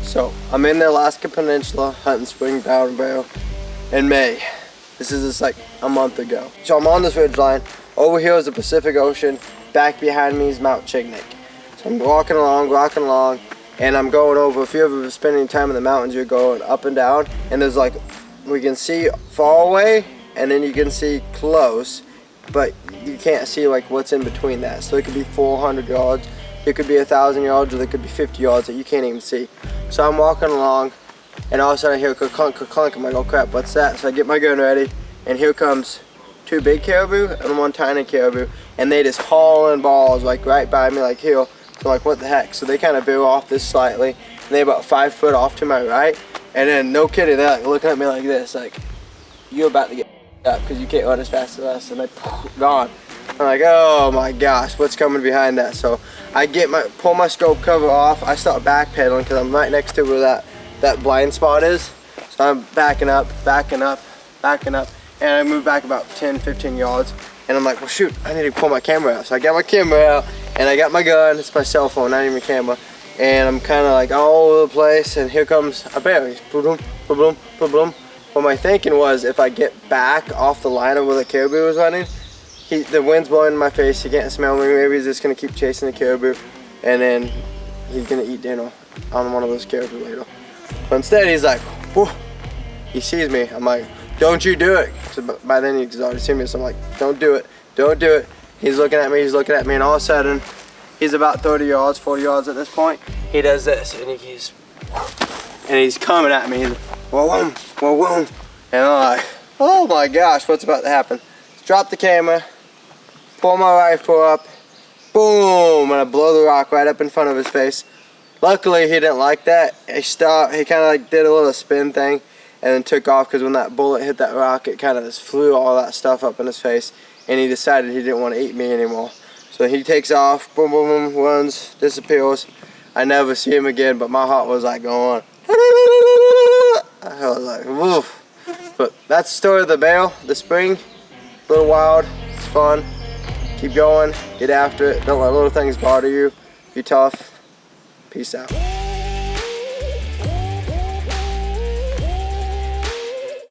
So I'm in the Alaskan Peninsula hunting spring brown bear in May. This is just like a month ago. So I'm on this ridge line. Over here is the Pacific Ocean. Back behind me is Mount Chignik. So I'm walking along, and I'm going over. If you're ever spending time in the mountains, you're going up and down, and there's like, we can see far away, and then you can see close, but you can't see like what's in between that. So it could be 400 yards, it could be 1,000 yards, or there could be 50 yards that you can't even see. So I'm walking along, and all of a sudden I hear clunk, clunk. I'm like, oh crap, what's that? So I get my gun ready, and here comes 2 big caribou and 1 tiny caribou, and they just hauling balls like right by me, like here. So like, what the heck? So they kind of veer off this slightly, and they're about 5 foot off to my right, and then no kidding, they're like looking at me like this, like, you're about to get up because you can't run as fast as us, and they gone. I'm like, oh my gosh, what's coming behind that? So I pull my scope cover off. I start backpedaling because I'm right next to where that blind spot is. So I'm backing up, and I move back about 10-15 yards, and I'm like, well shoot, I need to pull my camera out. So I got my camera out, and I got my gun. It's my cell phone, not even a camera, and I'm kind of like all over the place, and here comes a bear. He's boom, boom, boom, boom, boom. What my thinking was, if I get back off the line of where the caribou was running, the wind's blowing in my face, he can't smell me, maybe he's just gonna keep chasing the caribou, and then he's gonna eat dinner on one of those caribou later. But instead he's like, whew. He sees me, I'm like, don't you do it. So by then he's already seen me, so I'm like, don't do it, don't do it. He's looking at me, and all of a sudden, he's about 30 yards, 40 yards at this point. He does this, and he's coming at me. He's whoa, whoa, whoa. And I'm like, oh my gosh, what's about to happen? Drop the camera, pull my rifle up, boom, and I blow the rock right up in front of his face. Luckily, he didn't like that. He stopped, he kind of like did a little spin thing, and then took off, because when that bullet hit that rock, it kind of just flew all that stuff up in his face, and he decided he didn't want to eat me anymore. So he takes off, boom, boom, boom, runs, disappears. I never see him again, but my heart was like going, I was like, woof. But that's the story of the bear, the spring. A little wild, it's fun. Keep going, get after it. Don't let little things bother you. Be tough. Peace out.